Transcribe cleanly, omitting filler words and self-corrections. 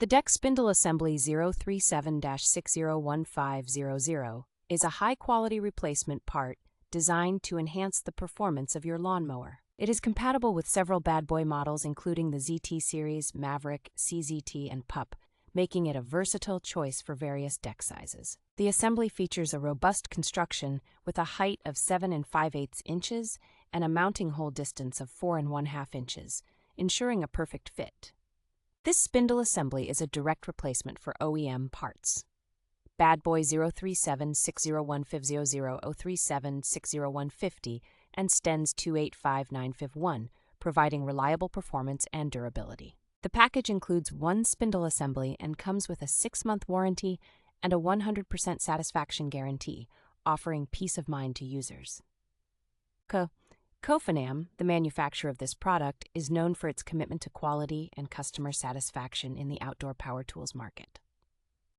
The Deck Spindle Assembly 037-601500 is a high-quality replacement part designed to enhance the performance of your lawnmower. It is compatible with several bad boy models including the ZT series, Maverick, CZT, and Pup, making it a versatile choice for various deck sizes. The assembly features a robust construction with a height of 7 5/8 inches and a mounting hole distance of 4 1/2 inches, ensuring a perfect fit. This spindle assembly is a direct replacement for OEM parts. Bad Boy 037-601-500, 037-601-50, and Stens 285-951, providing reliable performance and durability. The package includes one spindle assembly and comes with a 6-month warranty and a 100% satisfaction guarantee, offering peace of mind to users. Cofinam, the manufacturer of this product, is known for its commitment to quality and customer satisfaction in the outdoor power tools market.